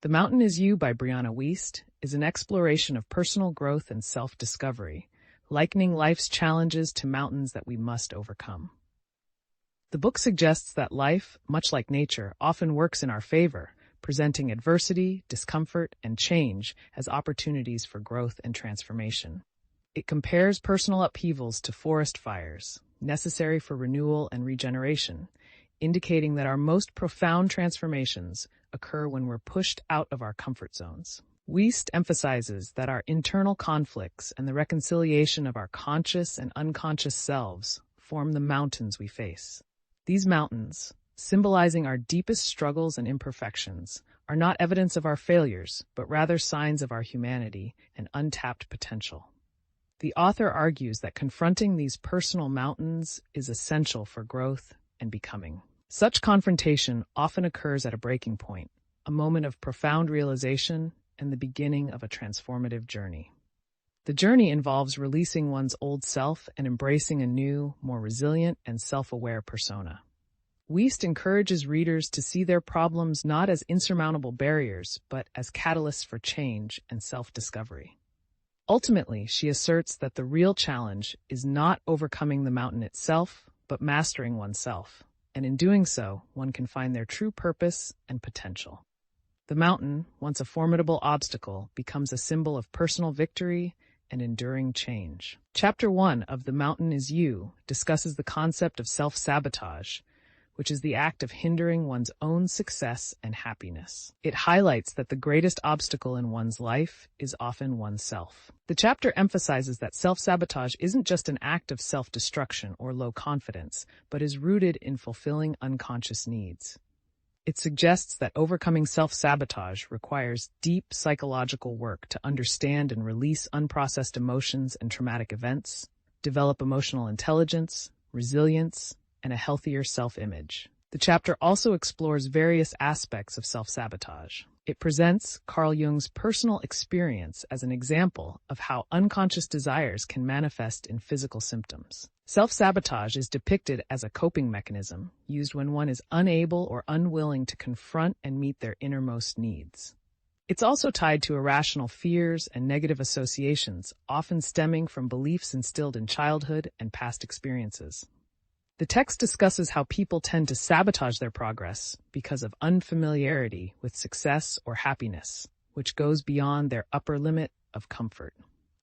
The Mountain Is You by Brianna Wiest is an exploration of personal growth and self-discovery, likening life's challenges to mountains that we must overcome. The book suggests that life, much like nature, often works in our favor, presenting adversity, discomfort, and change as opportunities for growth and transformation. It compares personal upheavals to forest fires, necessary for renewal and regeneration, indicating that our most profound transformations occur when we're pushed out of our comfort zones. Wiest emphasizes that our internal conflicts and the reconciliation of our conscious and unconscious selves form the mountains we face. These mountains, symbolizing our deepest struggles and imperfections, are not evidence of our failures, but rather signs of our humanity and untapped potential. The author argues that confronting these personal mountains is essential for growth and becoming. Such confrontation often occurs at a breaking point, a moment of profound realization and the beginning of a transformative journey. The journey involves releasing one's old self and embracing a new, more resilient and self-aware persona. Wiest encourages readers to see their problems not as insurmountable barriers, but as catalysts for change and self-discovery. Ultimately, she asserts that the real challenge is not overcoming the mountain itself, but mastering oneself. And in doing so, one can find their true purpose and potential. The mountain, once a formidable obstacle, becomes a symbol of personal victory and enduring change. Chapter 1 of The Mountain Is You discusses the concept of self-sabotage, which is the act of hindering one's own success and happiness. It highlights that the greatest obstacle in one's life is often oneself. The chapter emphasizes that self-sabotage isn't just an act of self-destruction or low confidence, but is rooted in fulfilling unconscious needs. It suggests that overcoming self-sabotage requires deep psychological work to understand and release unprocessed emotions and traumatic events, develop emotional intelligence, resilience, and a healthier self-image. The chapter also explores various aspects of self-sabotage. It presents Carl Jung's personal experience as an example of how unconscious desires can manifest in physical symptoms. Self-sabotage is depicted as a coping mechanism used when one is unable or unwilling to confront and meet their innermost needs. It's also tied to irrational fears and negative associations, often stemming from beliefs instilled in childhood and past experiences. The text discusses how people tend to sabotage their progress because of unfamiliarity with success or happiness, which goes beyond their upper limit of comfort.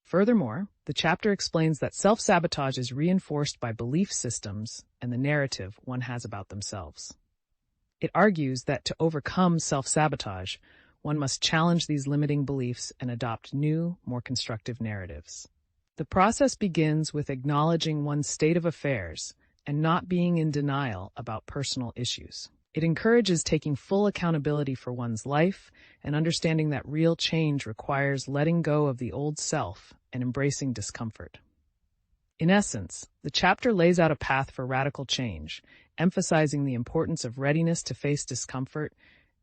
Furthermore, the chapter explains that self-sabotage is reinforced by belief systems and the narrative one has about themselves. It argues that to overcome self-sabotage, one must challenge these limiting beliefs and adopt new, more constructive narratives. The process begins with acknowledging one's state of affairs and not being in denial about personal issues. It encourages taking full accountability for one's life and understanding that real change requires letting go of the old self and embracing discomfort. In essence, the chapter lays out a path for radical change, emphasizing the importance of readiness to face discomfort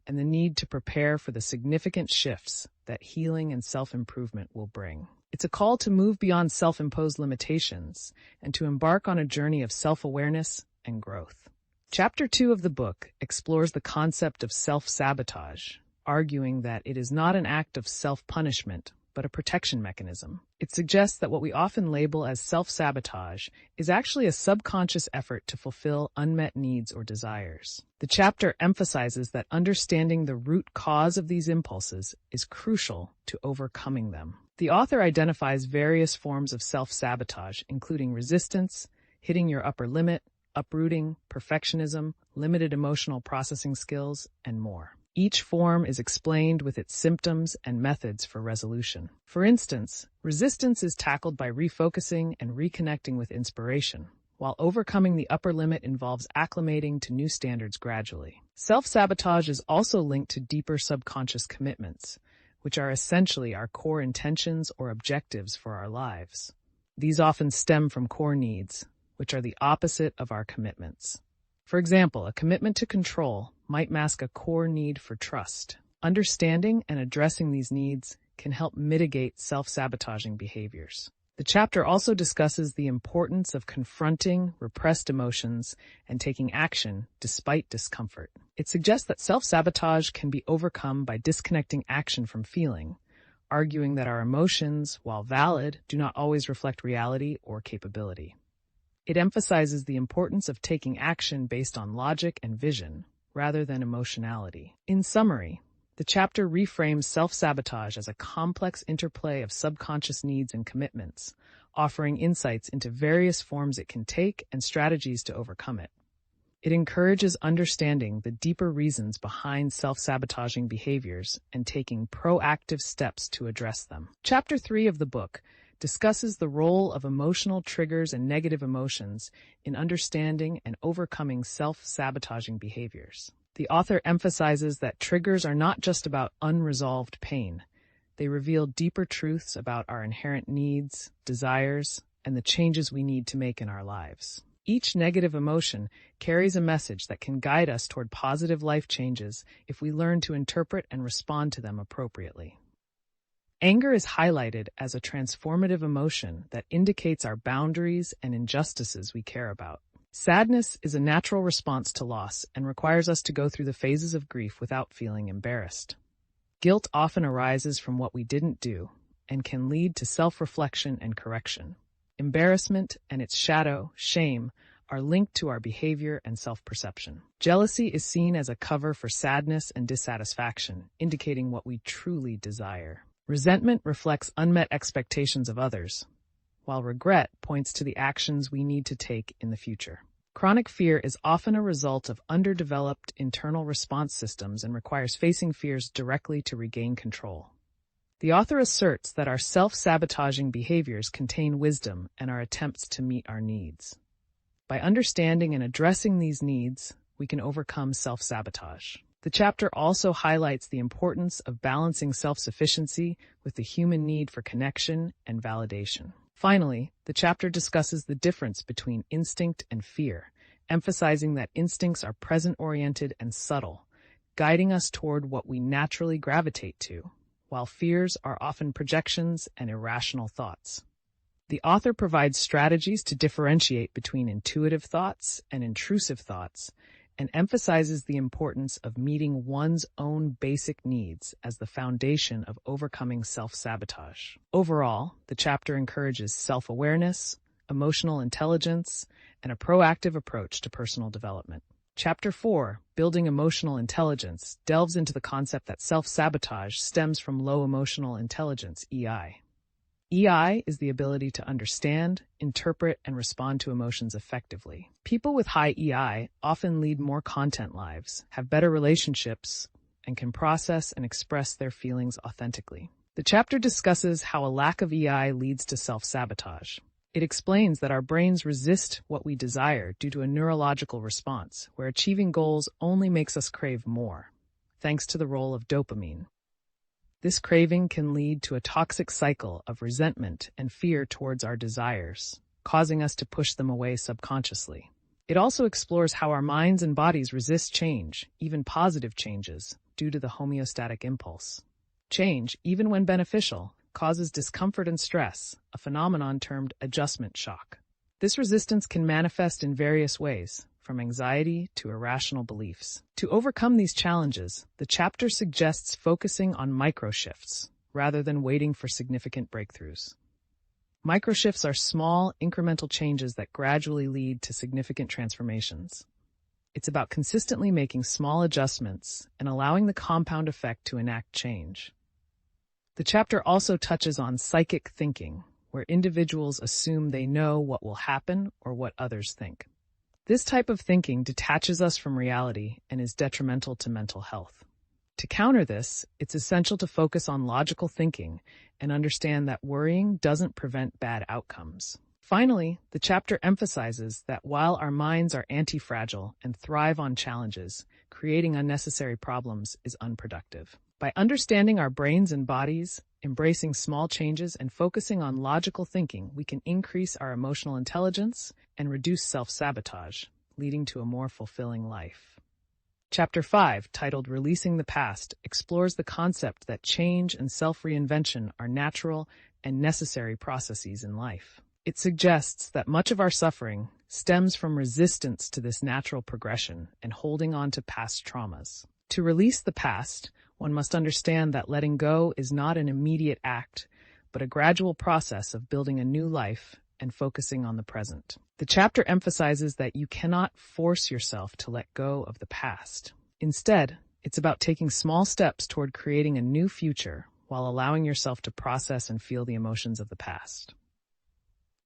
and the need to prepare for the significant shifts that healing and self-improvement will bring. It's a call to move beyond self-imposed limitations and to embark on a journey of self-awareness and growth. Chapter 2 of the book explores the concept of self-sabotage, arguing that it is not an act of self-punishment, but a protection mechanism. It suggests that what we often label as self-sabotage is actually a subconscious effort to fulfill unmet needs or desires. The chapter emphasizes that understanding the root cause of these impulses is crucial to overcoming them. The author identifies various forms of self-sabotage, including resistance, hitting your upper limit, uprooting, perfectionism, limited emotional processing skills, and more. Each form is explained with its symptoms and methods for resolution. For instance, resistance is tackled by refocusing and reconnecting with inspiration, while overcoming the upper limit involves acclimating to new standards gradually. Self-sabotage is also linked to deeper subconscious commitments, which are essentially our core intentions or objectives for our lives. These often stem from core needs, which are the opposite of our commitments. For example, a commitment to control might mask a core need for trust. Understanding and addressing these needs can help mitigate self-sabotaging behaviors. The chapter also discusses the importance of confronting repressed emotions and taking action despite discomfort. It suggests that self-sabotage can be overcome by disconnecting action from feeling, arguing that our emotions, while valid, do not always reflect reality or capability. It emphasizes the importance of taking action based on logic and vision, rather than emotionality. In summary, the chapter reframes self-sabotage as a complex interplay of subconscious needs and commitments, offering insights into various forms it can take and strategies to overcome it. It encourages understanding the deeper reasons behind self-sabotaging behaviors and taking proactive steps to address them. Chapter 3 of the book discusses the role of emotional triggers and negative emotions in understanding and overcoming self-sabotaging behaviors. The author emphasizes that triggers are not just about unresolved pain. They reveal deeper truths about our inherent needs, desires, and the changes we need to make in our lives. Each negative emotion carries a message that can guide us toward positive life changes if we learn to interpret and respond to them appropriately. Anger is highlighted as a transformative emotion that indicates our boundaries and injustices we care about. Sadness is a natural response to loss and requires us to go through the phases of grief without feeling embarrassed. Guilt often arises from what we didn't do and can lead to self-reflection and correction. Embarrassment and its shadow, shame, are linked to our behavior and self-perception. Jealousy is seen as a cover for sadness and dissatisfaction, indicating what we truly desire. Resentment reflects unmet expectations of others, while regret points to the actions we need to take in the future. Chronic fear is often a result of underdeveloped internal response systems and requires facing fears directly to regain control. The author asserts that our self-sabotaging behaviors contain wisdom and are attempts to meet our needs. By understanding and addressing these needs, we can overcome self-sabotage. The chapter also highlights the importance of balancing self-sufficiency with the human need for connection and validation. Finally, the chapter discusses the difference between instinct and fear, emphasizing that instincts are present-oriented and subtle, guiding us toward what we naturally gravitate to, while fears are often projections and irrational thoughts. The author provides strategies to differentiate between intuitive thoughts and intrusive thoughts, and emphasizes the importance of meeting one's own basic needs as the foundation of overcoming self-sabotage. Overall, the chapter encourages self-awareness, emotional intelligence, and a proactive approach to personal development. Chapter 4, Building Emotional Intelligence, delves into the concept that self-sabotage stems from low emotional intelligence, EI. EI is the ability to understand, interpret, and respond to emotions effectively. People with high EI often lead more content lives, have better relationships, and can process and express their feelings authentically. The chapter discusses how a lack of EI leads to self-sabotage. It explains that our brains resist what we desire due to a neurological response, where achieving goals only makes us crave more, thanks to the role of dopamine. This craving can lead to a toxic cycle of resentment and fear towards our desires, causing us to push them away subconsciously. It also explores how our minds and bodies resist change, even positive changes, due to the homeostatic impulse. Change, even when beneficial, causes discomfort and stress, a phenomenon termed adjustment shock. This resistance can manifest in various ways, from anxiety to irrational beliefs. To overcome these challenges, the chapter suggests focusing on micro-shifts, rather than waiting for significant breakthroughs. Micro-shifts are small, incremental changes that gradually lead to significant transformations. It's about consistently making small adjustments and allowing the compound effect to enact change. The chapter also touches on psychic thinking, where individuals assume they know what will happen or what others think. This type of thinking detaches us from reality and is detrimental to mental health. To counter this, it's essential to focus on logical thinking and understand that worrying doesn't prevent bad outcomes. Finally, the chapter emphasizes that while our minds are anti-fragile and thrive on challenges, creating unnecessary problems is unproductive. By understanding our brains and bodies, embracing small changes, and focusing on logical thinking, we can increase our emotional intelligence and reduce self-sabotage, leading to a more fulfilling life. Chapter 5, titled Releasing the Past, explores the concept that change and self-reinvention are natural and necessary processes in life. It suggests that much of our suffering stems from resistance to this natural progression and holding on to past traumas. To release the past, one must understand that letting go is not an immediate act, but a gradual process of building a new life and focusing on the present. The chapter emphasizes that you cannot force yourself to let go of the past. Instead, it's about taking small steps toward creating a new future while allowing yourself to process and feel the emotions of the past.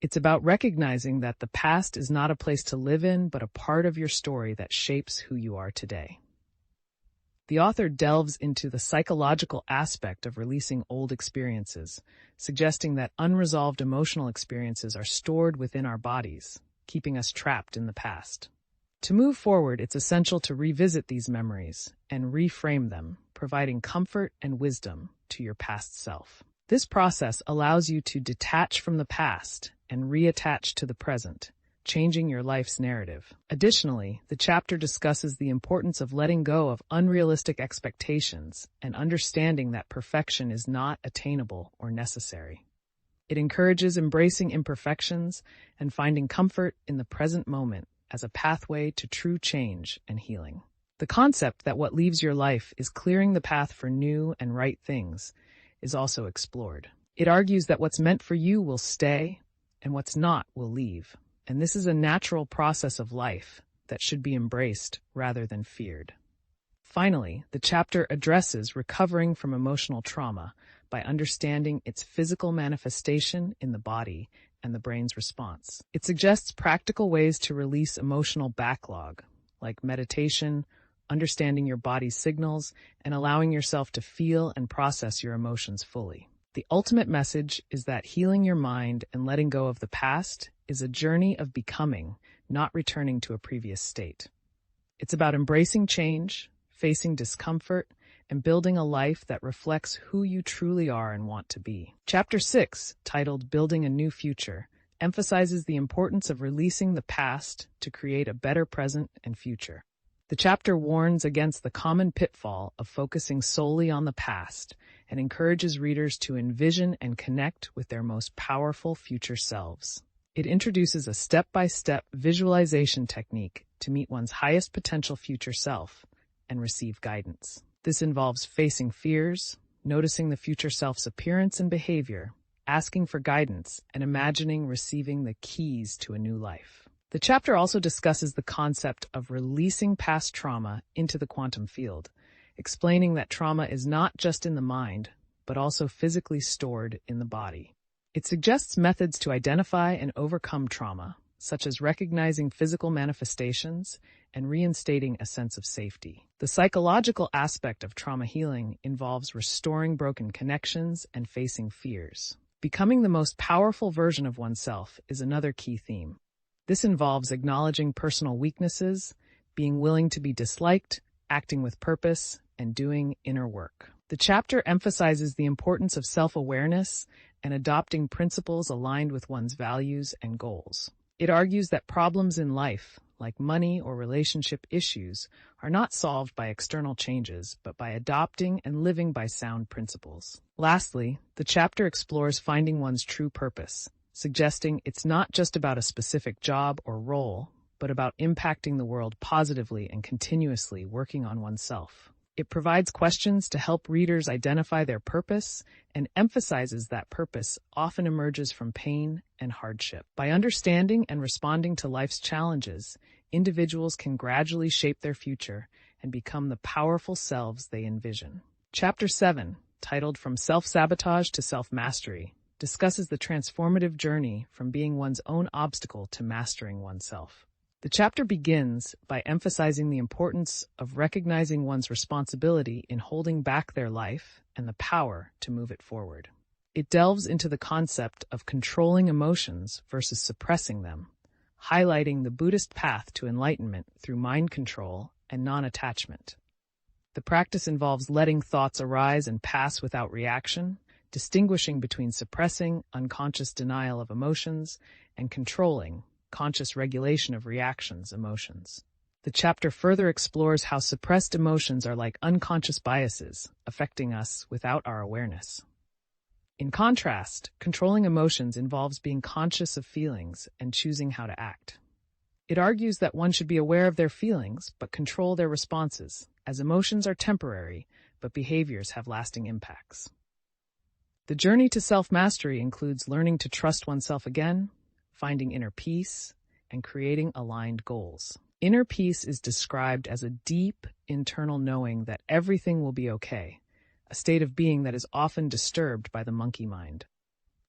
It's about recognizing that the past is not a place to live in, but a part of your story that shapes who you are today. The author delves into the psychological aspect of releasing old experiences, suggesting that unresolved emotional experiences are stored within our bodies, keeping us trapped in the past. To move forward, it's essential to revisit these memories and reframe them, providing comfort and wisdom to your past self. This process allows you to detach from the past and reattach to the present, changing your life's narrative. Additionally, the chapter discusses the importance of letting go of unrealistic expectations and understanding that perfection is not attainable or necessary. It encourages embracing imperfections and finding comfort in the present moment as a pathway to true change and healing. The concept that what leaves your life is clearing the path for new and right things is also explored. It argues that what's meant for you will stay and what's not will leave. And this is a natural process of life that should be embraced rather than feared. Finally, the chapter addresses recovering from emotional trauma by understanding its physical manifestation in the body and the brain's response. It suggests practical ways to release emotional backlog, like meditation, understanding your body's signals, and allowing yourself to feel and process your emotions fully. The ultimate message is that healing your mind and letting go of the past is a journey of becoming, not returning to a previous state. It's about embracing change, facing discomfort, and building a life that reflects who you truly are and want to be. Chapter 6, titled Building a New Future, emphasizes the importance of releasing the past to create a better present and future. The chapter warns against the common pitfall of focusing solely on the past and encourages readers to envision and connect with their most powerful future selves. It introduces a step-by-step visualization technique to meet one's highest potential future self and receive guidance. This involves facing fears, noticing the future self's appearance and behavior, asking for guidance, and imagining receiving the keys to a new life. The chapter also discusses the concept of releasing past trauma into the quantum field, explaining that trauma is not just in the mind, but also physically stored in the body. It suggests methods to identify and overcome trauma, such as recognizing physical manifestations and reinstating a sense of safety. The psychological aspect of trauma healing involves restoring broken connections and facing fears. Becoming the most powerful version of oneself is another key theme. This involves acknowledging personal weaknesses, being willing to be disliked, acting with purpose, and doing inner work. The chapter emphasizes the importance of self-awareness and adopting principles aligned with one's values and goals. It argues that problems in life, like money or relationship issues, are not solved by external changes, but by adopting and living by sound principles. Lastly, the chapter explores finding one's true purpose, suggesting it's not just about a specific job or role, but about impacting the world positively and continuously working on oneself. It provides questions to help readers identify their purpose and emphasizes that purpose often emerges from pain and hardship. By understanding and responding to life's challenges, individuals can gradually shape their future and become the powerful selves they envision. Chapter 7, titled From Self-Sabotage to Self-Mastery, discusses the transformative journey from being one's own obstacle to mastering oneself. The chapter begins by emphasizing the importance of recognizing one's responsibility in holding back their life and the power to move it forward. It delves into the concept of controlling emotions versus suppressing them, highlighting the Buddhist path to enlightenment through mind control and non-attachment. The practice involves letting thoughts arise and pass without reaction, distinguishing between suppressing, unconscious denial of emotions, and controlling, conscious regulation of reactions, emotions. The chapter further explores how suppressed emotions are like unconscious biases, affecting us without our awareness. In contrast, controlling emotions involves being conscious of feelings and choosing how to act. It argues that one should be aware of their feelings but control their responses, as emotions are temporary, but behaviors have lasting impacts. The journey to self-mastery includes learning to trust oneself again, finding inner peace, and creating aligned goals. Inner peace is described as a deep, internal knowing that everything will be okay, a state of being that is often disturbed by the monkey mind.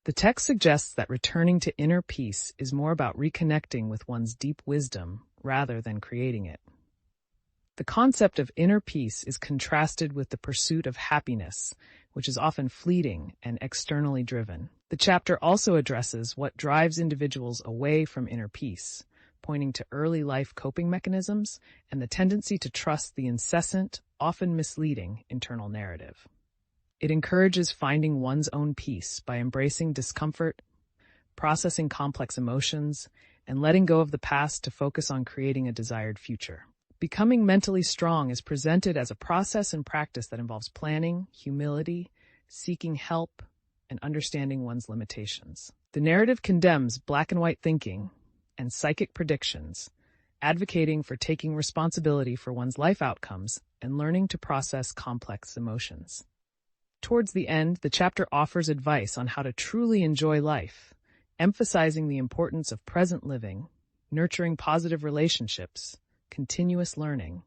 The text suggests that returning to inner peace is more about reconnecting with one's deep wisdom rather than creating it. The concept of inner peace is contrasted with the pursuit of happiness, which is often fleeting and externally driven. The chapter also addresses what drives individuals away from inner peace, pointing to early life coping mechanisms and the tendency to trust the incessant, often misleading internal narrative. It encourages finding one's own peace by embracing discomfort, processing complex emotions, and letting go of the past to focus on creating a desired future. Becoming mentally strong is presented as a process and practice that involves planning, humility, seeking help, and understanding one's limitations. The narrative condemns black and white thinking and psychic predictions, advocating for taking responsibility for one's life outcomes and learning to process complex emotions. Towards the end, the chapter offers advice on how to truly enjoy life, emphasizing the importance of present living, nurturing positive relationships, continuous learning,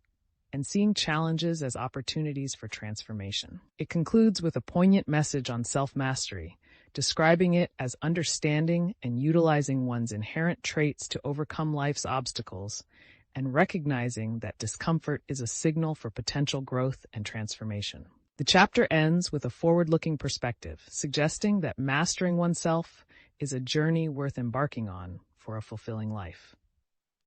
and seeing challenges as opportunities for transformation. It concludes with a poignant message on self-mastery, describing it as understanding and utilizing one's inherent traits to overcome life's obstacles, and recognizing that discomfort is a signal for potential growth and transformation. The chapter ends with a forward-looking perspective, suggesting that mastering oneself is a journey worth embarking on for a fulfilling life.